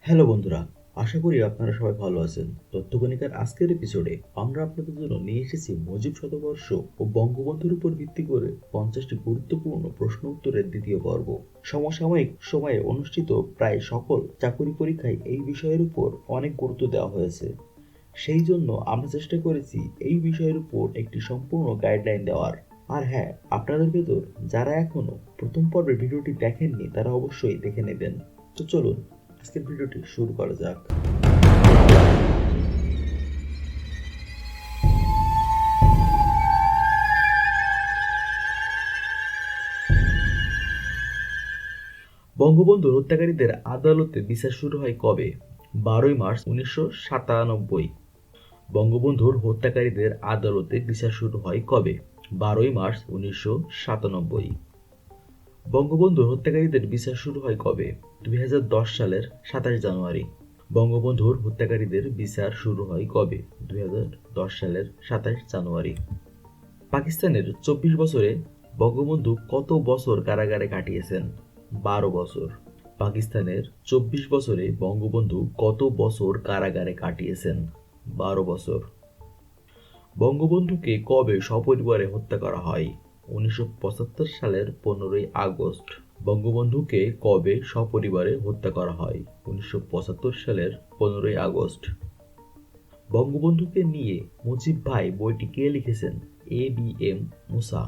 Hello বন্ধুরা, আশা করি আপনারা সবাই ভালো আছেন। তথ্যগণিকার আজকের এপিসোডে আমরা আপনাদের জন্য নিয়ে এসেছি মুজিব শতবর্ষ ও বঙ্গবন্ধুর উপর ভিত্তি করে 50টি গুরুত্বপূর্ণ প্রশ্ন উত্তরের দ্বিতীয় পর্ব। সমসাময়িক সময়ে অনুষ্ঠিত প্রায় সকল চাকরি পরীক্ষায় এই বিষয়ের উপর অনেক গুরুত্ব দেওয়া হয়েছে। সেই জন্য আমরা চেষ্টা করেছি এই বিষয়ের উপর একটি সম্পূর্ণ গাইডলাইন দেওয়ার। আর হ্যাঁ, আপনাদের ভেতর যারা এখনো প্রথম পর্বের ভিডিওটি দেখেননি তারা অবশ্যই দেখে নেবেন। তো চলুন আজকের ভিডিওটি শুরু করা যাক। বঙ্গবন্ধু হত্যাকারীদের আদালতে বিচার শুরু হয় কবে? 12 মার্চ 1997। বঙ্গবন্ধুর হত্যাকারীদের আদালতে বিচার শুরু হয় কবে? 12 মার্চ 1997। বঙ্গবন্ধুর হত্যাকারীদের বিচার শুরু হয় কবে? 2010 সালের 27 জানুয়ারি। বঙ্গবন্ধুর হত্যাকারীদের বিচার শুরু হয় কবে? 2010 সালের 27 জানুয়ারি। পাকিস্তানের 24 বছরে বঙ্গবন্ধু কত বছর কারাগারে কাটিয়েছেন? 12 বছর। পাকিস্তানের 24 বছরে বঙ্গবন্ধু কত বছর কারাগারে কাটিয়েছেন? 12 বছর। বঙ্গবন্ধুকে কবে সপরিবারে হত্যা করা হয়? 1975 সালের 15 আগস্ট। বঙ্গবন্ধুকে কবে সপরিবারে হত্যা করা হয়? 1975 সালের 15 আগস্ট। বঙ্গবন্ধুকে নিয়ে মুজিব ভাই বইটি কে লিখেছেন? A.B.M. মুসা।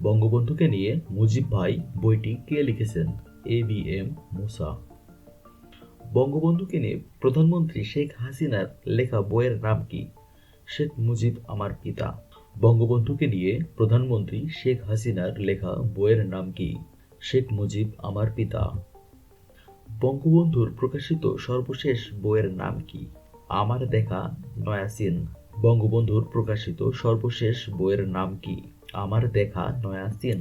বঙ্গবন্ধুকে নিয়ে মুজিব ভাই বইটি কে লিখেছেন? A.B.M. মুসা। বঙ্গবন্ধুকে নিয়ে প্রধানমন্ত্রী শেখ হাসিনার লেখা বইয়ের নাম কি? শেখ মুজিব আমার পিতা। বঙ্গবন্ধুকে নিয়ে প্রধানমন্ত্রী শেখ হাসিনার লেখা বইয়ের নাম কি? শেখ মুজিব আমার পিতা। বঙ্গবন্ধুর প্রকাশিত সর্বশেষ বইয়ের নাম কি? আমার দেখা নয়া সিন। বঙ্গবন্ধুর প্রকাশিত সর্বশেষ বইয়ের নাম কি? আমার দেখা নয়া সিন।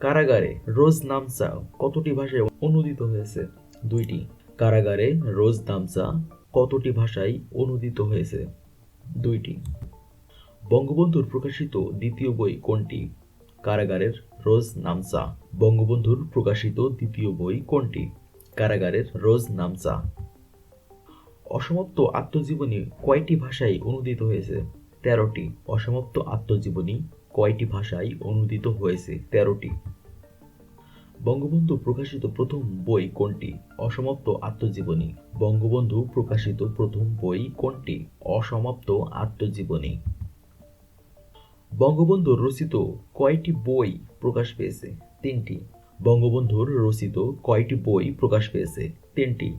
কারাগারে রোজনামচা কতটি ভাষায় অনূদিত হয়েছে? 2টি। কারাগারে রোজনামচা কতটি ভাষায় অনূদিত হয়েছে? 2টি। বঙ্গবন্ধুর প্রকাশিত দ্বিতীয় বই কোনটি? কারাগারের রোজনামচা। বঙ্গবন্ধুর প্রকাশিত দ্বিতীয় বই কোনটি? কারাগারের রোজনামচা। অসমাপ্ত আত্মজীবনী কয়টি ভাষায় অনূদিত হয়েছে? 13টি। অসমাপ্ত আত্মজীবনী কয়টি ভাষায় অনূদিত হয়েছে? 13টি। বঙ্গবন্ধু প্রকাশিত প্রথম বই কোনটি? অসমাপ্ত আত্মজীবনী। বঙ্গবন্ধু প্রকাশিত প্রথম বই কোনটি? অসমাপ্ত আত্মজীবনী। বঙ্গবন্ধুর রচিত কয়টি বই প্রকাশ পেয়েছে? 3টি। বঙ্গবন্ধুর রচিত কয়টি বই প্রকাশ পেয়েছে? 3টি।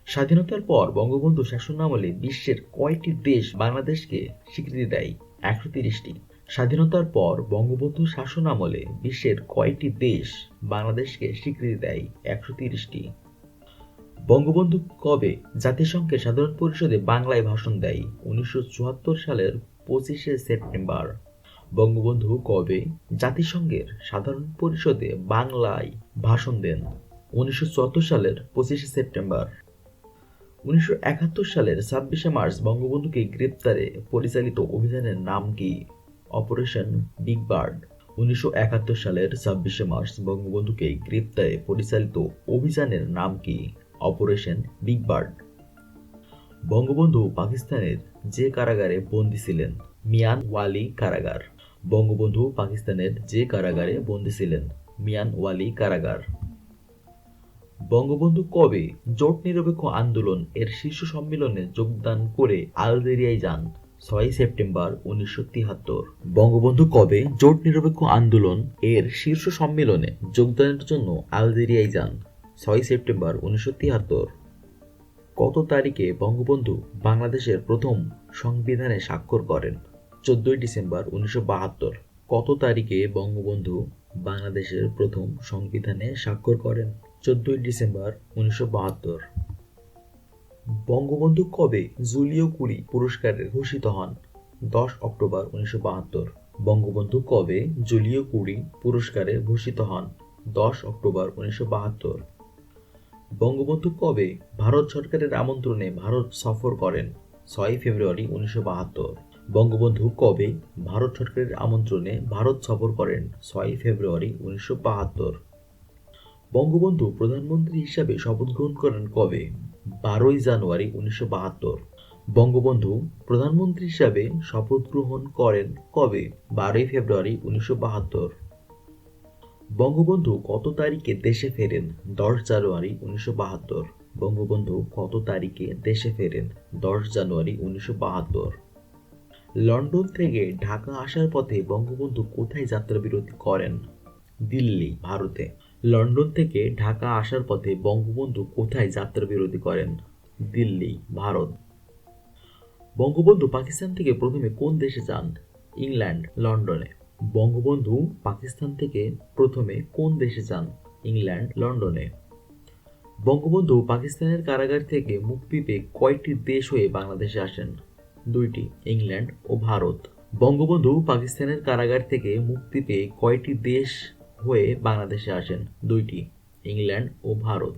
স্বাধীনতার পর বঙ্গবন্ধু শাসনামলে বিশ্বের কয়টি দেশ বাংলাদেশকে স্বীকৃতি দেয়? 130টি। স্বাধীনতার পর বঙ্গবন্ধু শাসনামলে বিশ্বের কয়টি দেশ বাংলাদেশকে স্বীকৃতি দেয়? 130টি। বঙ্গবন্ধু কবে জাতিসংঘের সাধারণ পরিষদে বাংলায় ভাষণ দেয়? 1974 সালের 25 সেপ্টেম্বর। বঙ্গবন্ধু কবে জাতিসংঘের সাধারণ পরিষদে বাংলায় ভাষণ দেন? 1974 সালের 25 সেপ্টেম্বর। 1971 সালের 26 মার্চ বঙ্গবন্ধুকে গ্রেপ্তারে পরিচালিত অভিযানের নাম কি? Operation big bird. 1971 সালের 26 মার্চ বঙ্গবন্ধুকে গ্রেপ্তারে পরিচালিত অভিযানের নাম কি? Operation big bird. বঙ্গবন্ধু পাকিস্তানের যে কারাগারে বন্দী ছিলেন? মিয়ানওয়ালি কারাগার। বঙ্গবন্ধু পাকিস্তানের যে কারাগারে বন্দী ছিলেন? মিয়ানওয়ালি কারাগার। বঙ্গবন্ধু কবে জোট নিরপেক্ষ আন্দোলন এর শীর্ষ সম্মেলনে যোগদান করে আলজেরিয়ায় যান? 6 সেপ্টেম্বর 1973। বঙ্গবন্ধু কবে জোট নিরপেক্ষ আন্দোলন এর শীর্ষ সম্মেলনে যোগদানের জন্য আলজেরিয়ায় যান? 6 সেপ্টেম্বর 1973। কত তারিখে বঙ্গবন্ধু বাংলাদেশের প্রথম সংবিধানে স্বাক্ষর করেন? 14 ডিসেম্বর 1972। কত তারিখে বঙ্গবন্ধু বাংলাদেশের প্রথম সংবিধানে স্বাক্ষর করেন? 14 ডিসেম্বর 1972। বঙ্গবন্ধু কবে জুলিও কুরি পুরস্কারে ভূষিত হন? 10 অক্টোবর 1972। বঙ্গবন্ধু কবে জুলিও কুরি পুরস্কারে ভূষিত হন? 10 অক্টোবর 1972। বঙ্গবন্ধু কবে ভারত সরকারের আমন্ত্রণে ভারত সফর করেন? 6 ফেব্রুয়ারি 1972। বঙ্গবন্ধু কবে ভারত সরকারের আমন্ত্রণে ভারত সফর করেন? 6 ফেব্রুয়ারি 1972। বঙ্গবন্ধু প্রধানমন্ত্রী হিসাবে শপথ গ্রহণ করেন কবে? 12ই জানুয়ারি 1972। বঙ্গবন্ধু প্রধানমন্ত্রী হিসাবে শপথ গ্রহণ করেন কবে? 12ই ফেব্রুয়ারি 1972। বঙ্গবন্ধু কত তারিখে দেশে ফেরেন? 10 জানুয়ারি 1972। বঙ্গবন্ধু কত তারিখে দেশে ফেরেন? 10 জানুয়ারি 1972। লন্ডন থেকে ঢাকা আসার পথে বঙ্গবন্ধু কোথায় যাত্রাবিরতি করেন? দিল্লি, ভারতে। লন্ডন থেকে ঢাকা আসার পথে বঙ্গবন্ধু কোথায় যাত্রাবিরতি করেন? দিল্লি, ভারত। বঙ্গবন্ধু পাকিস্তান থেকে প্রথমে কোন দেশে যান? ইংল্যান্ড, লন্ডনে। বঙ্গবন্ধু পাকিস্তান থেকে প্রথমে কোন দেশে যান? ইংল্যান্ড, লন্ডনে। বঙ্গবন্ধু পাকিস্তানের কারাগার থেকে মুক্তি পেয়ে কয়টি দেশ হয়ে বাংলাদেশে আসেন? 2টি, ইংল্যান্ড ও ভারত। বঙ্গবন্ধু পাকিস্তানের কারাগার থেকে মুক্তি পেয়ে কয়টি দেশ হয়ে বাংলাদেশে আসেন? 2টি, ইংল্যান্ড ও ভারত।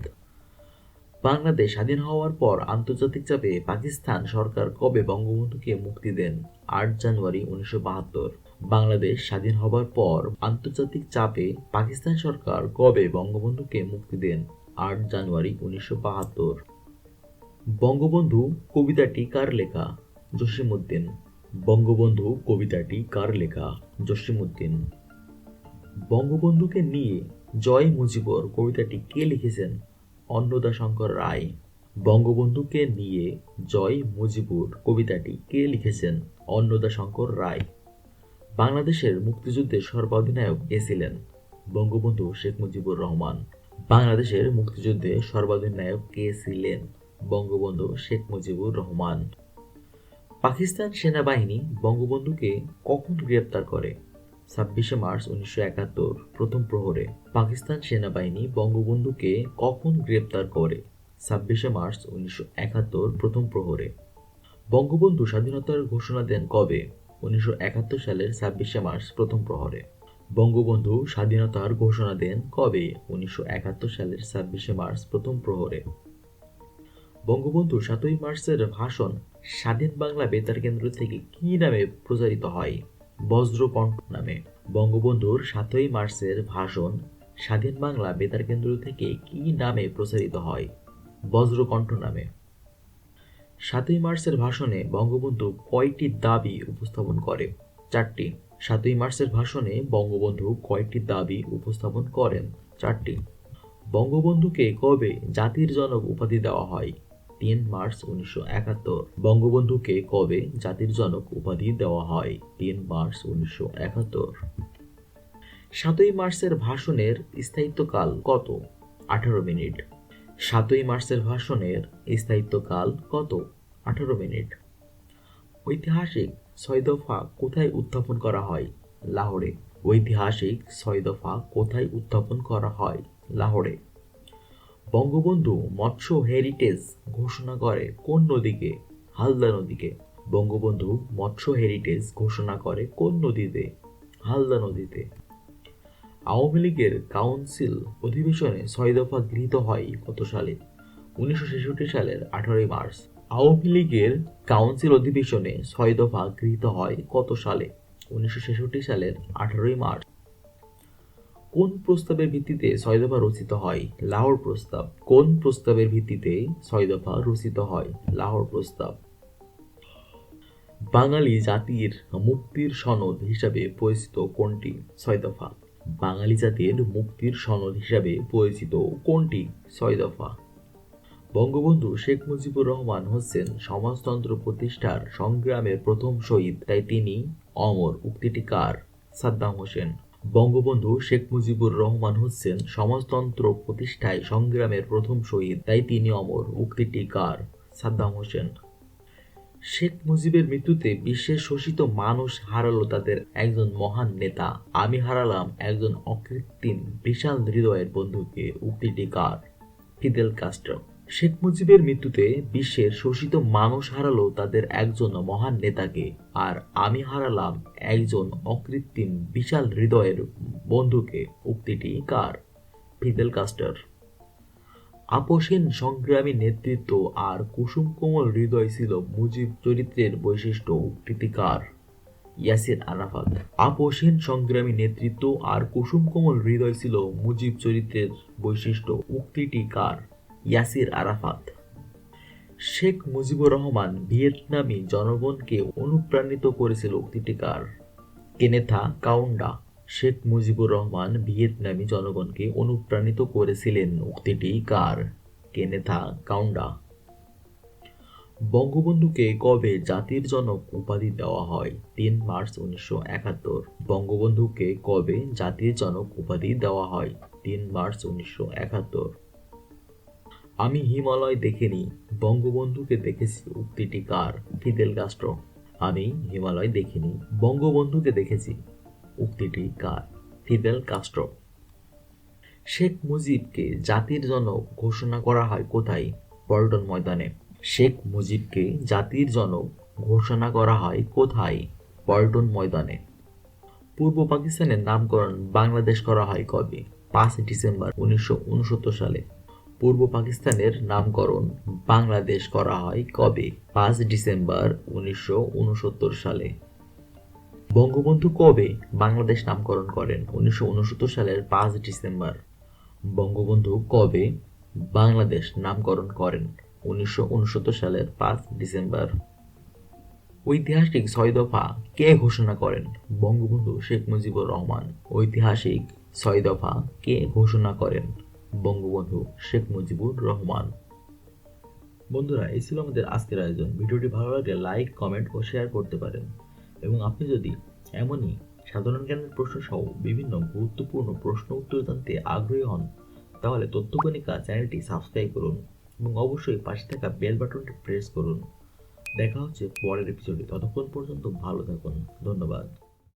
বাংলাদেশ স্বাধীন হওয়ার পর আন্তর্জাতিক চাপে পাকিস্তান সরকার কবে বঙ্গবন্ধুকে মুক্তি দেন? 8 জানুয়ারি 1972। বাংলাদেশ স্বাধীন হবার পর আন্তর্জাতিক চাপে পাকিস্তান সরকার কবে বঙ্গবন্ধুকে মুক্তি দেন? 8 জানুয়ারি 1972। বঙ্গবন্ধু কবিতাটি কার লেখা? জসিমউদ্দিন। বঙ্গবন্ধু কবিতাটি কার লেখা? জসিমউদ্দিন। বঙ্গবন্ধুকে নিয়ে জয় মুজিবর কবিতাটি কে লিখেছেন? অন্নদাশঙ্কর রায়। বঙ্গবন্ধুকে নিয়ে জয় মুজিবুর কবিতাটি কে লিখেছেন? অন্নদাশঙ্কর রায়। বাংলাদেশের মুক্তিযুদ্ধের সর্বাধিনায়ক কে ছিলেন? বঙ্গবন্ধু শেখ মুজিবুর রহমান। বাংলাদেশের মুক্তিযুদ্ধে সর্বাধিনায়ক কে ছিলেন? বঙ্গবন্ধু শেখ মুজিবুর রহমান। পাকিস্তান সেনাবাহিনী বঙ্গবন্ধুকে কখন গ্রেপ্তার করে? 26 মার্চ 1971 প্রথম প্রহরে। পাকিস্তান সেনাবাহিনী বঙ্গবন্ধুকে কখন গ্রেপ্তার করে? 26 মার্চ 1971 প্রথম প্রহরে। বঙ্গবন্ধু স্বাধীনতার ঘোষণা দেন কবে? 1971 সালের 26 মার্চ প্রথম প্রহরে। বঙ্গবন্ধু স্বাধীনতার ঘোষণা দেন কবে? 1971 সালের 26 মার্চ প্রথম প্রহরে। বঙ্গবন্ধু 7ই মার্চের ভাষণ স্বাধীন বাংলা বেতার কেন্দ্র থেকে কী নামে প্রচারিত হয়? বজ্রকণ্ঠ নামে। বঙ্গবন্ধুর 7ই মার্চের ভাষণ স্বাধীন বাংলা বেতার কেন্দ্র থেকে কী নামে প্রচারিত হয়? বজ্রকণ্ঠ নামে। 7ই মার্চের ভাষণে বঙ্গবন্ধু কয়টি দাবি উপস্থাপন করে? 4টি। 7ই মার্চের ভাষণে বঙ্গবন্ধু কয়টি দাবি উপস্থাপন করেন? 4টি। বঙ্গবন্ধুকে কবে জাতির জনক উপাধি দেওয়া হয়? 3 মার্চ 1971। বঙ্গবন্ধুকে কবে জাতির জনক উপাধি দেওয়া হয়? 3 মার্চ 1971। 7ই মার্চের ভাষণের স্থায়িত্বকাল কত? 18 মিনিট। 7ই মার্চের ভাষণের স্থায়িত্বকাল কত? 18 মিনিট। ঐতিহাসিক 6 দফা কোথায় উত্থাপন করা হয়? লাহোরে। ঐতিহাসিক 6 দফা কোথায় উত্থাপন করা হয়? লাহোরে। বঙ্গবন্ধু মৎস্য হেরিটেজ ঘোষণা করে কোন নদীকে? হালদা নদীকে। বঙ্গবন্ধু মৎস্য হেরিটেজ ঘোষণা করে কোন নদীতে? হালদা নদীতে। আওয়ামী লীগের কাউন্সিল অধিবেশনে 6 দফা গৃহীত হয় কত সালে? 1966 সালের 18 মার্চ। আওয়ামী লীগের কাউন্সিল অধিবেশনে 6 দফা গৃহীত হয় কত সালে? 1966 সালের 18 মার্চ। কোন প্রস্তাবের ভিত্তিতে 6 দফা রচিত হয়? লাহোর প্রস্তাব। কোন প্রস্তাবের ভিত্তিতে 6 দফা রচিত হয়? লাহোর প্রস্তাব। বাঙালি জাতির মুক্তির সনদ হিসাবে পরিচিত কোনটি? 6 দফা। বাঙালি জাতির মুক্তির সনদ হিসাবে পরিচিত কোনটি? 6 দফা। বঙ্গবন্ধু শেখ মুজিবুর রহমান হচ্ছেন সমাজতন্ত্র প্রতিষ্ঠার সংগ্রামের প্রথম শহীদ, তাই তিনি অমর, উক্তিটি কার? সাদ্দাম হোসেন। বঙ্গবন্ধু শেখ মুজিবুর রহমান হচ্ছেন সমাজতন্ত্র প্রতিষ্ঠায় সংগ্রামের প্রথম শহীদ, তাই তিনি অমর, উক্তিটি কার? সাদ্দাম হোসেন। শেখ মুজিবের মৃত্যুতে বিশ্বের শোষিত মানুষ হারালো তাদের একজন মহান নেতা। আমি হারালাম একজন অকৃত্রিম বিশাল হৃদয়ের বন্ধুকে, উক্তিটি কার? Fidel Castro. শেখ মুজিবের মৃত্যুতে বিশ্বের শোষিত মানুষ হারালো তাদের একজন মহান নেতাকে, আর আমি হারালাম একজন অকৃত্রিম বিশাল হৃদয়ের বন্ধুকে, উক্তিটি কার? ফিদেল কাস্ট্রোর। আপোষহীন সংগ্রামী নেতৃত্ব আর কুসুম কোমল হৃদয় ছিল মুজিব চরিত্রের বৈশিষ্ট্য, উক্তিটি কার? ইয়াসির আরাফাত। আপোষহীন সংগ্রামী নেতৃত্ব আর কুসুম কোমল হৃদয় ছিল মুজিব চরিত্রের বৈশিষ্ট্য। উক্তিটি কার? ইয়াসির আরাফাত। শেখ মুজিবুর রহমান ভিয়েতনামি জনগণকে অনুপ্রাণিত করেছিল। উক্তিটি কার? কেনেথা কাউন্ডা। শেখ মুজিবুর রহমান ভিয়েতনামি জনগণকে অনুপ্রাণিত করেছিলেন। উক্তিটি কার? কেনেথা কাউন্ডা। বঙ্গবন্ধুকে কবে জাতির জনক উপাধি দেওয়া হয়? ৩ মার্চ ১৯৭১। বঙ্গবন্ধুকে কবে জাতির জনক উপাধি দেওয়া হয়? ৩ মার্চ ১৯৭১। আমি হিমালয় দেখিনি, বঙ্গবন্ধুকে দেখেছি। উক্তিটি কার? Fidel Castro. আমি হিমালয় দেখিনি, বঙ্গবন্ধুকে দেখেছি। উক্তিটি কার? Fidel Castro. শেখ মুজিবকে জাতির জনক ঘোষণা করা হয় কোথায়? পল্টন ময়দানে। শেখ মুজিবকে জাতির জনক ঘোষণা করা হয় কোথায়? পল্টন ময়দানে। পূর্ব পাকিস্তানের নামকরণ বাংলাদেশ করা হয় কবে? ৫ ডিসেম্বর ১৯৬৯ সালে। পূর্ব পাকিস্তানের নামকরণ বাংলাদেশ করা হয় কবে? ৫ ডিসেম্বর ১৯৬৯ সালে। বঙ্গবন্ধু কবে বাংলাদেশ নামকরণ করেন? ১৯৬৯ সালের ৫ ডিসেম্বর। বঙ্গবন্ধু কবে বাংলাদেশ নামকরণ করেন? ১৯৬৯ সালের ৫ ডিসেম্বর। ঐতিহাসিক ৬ দফা কে ঘোষণা করেন? বঙ্গবন্ধু শেখ মুজিবুর রহমান। ঐতিহাসিক ৬ দফা কে ঘোষণা করেন? বঙ্গবন্ধু শেখ মুজিবুর রহমান। বন্ধুরা, এই ছিল আমাদের আজকের আয়োজন। ভিডিওটি ভালো লাগলে লাইক, কমেন্ট ও শেয়ার করতে পারেন। এবং আপনি যদি এমনই সাধারণ জ্ঞানের প্রশ্ন সহ বিভিন্ন গুরুত্বপূর্ণ প্রশ্ন উত্তর জানতে আগ্রহী হন, তাহলে তথ্যকণিকা চ্যানেলটি সাবস্ক্রাইব করুন এবং অবশ্যই পাশে থাকা বেল বাটনটি প্রেস করুন। দেখা হচ্ছে পরের এপিসোডে। ততক্ষণ পর্যন্ত ভালো থাকুন। ধন্যবাদ।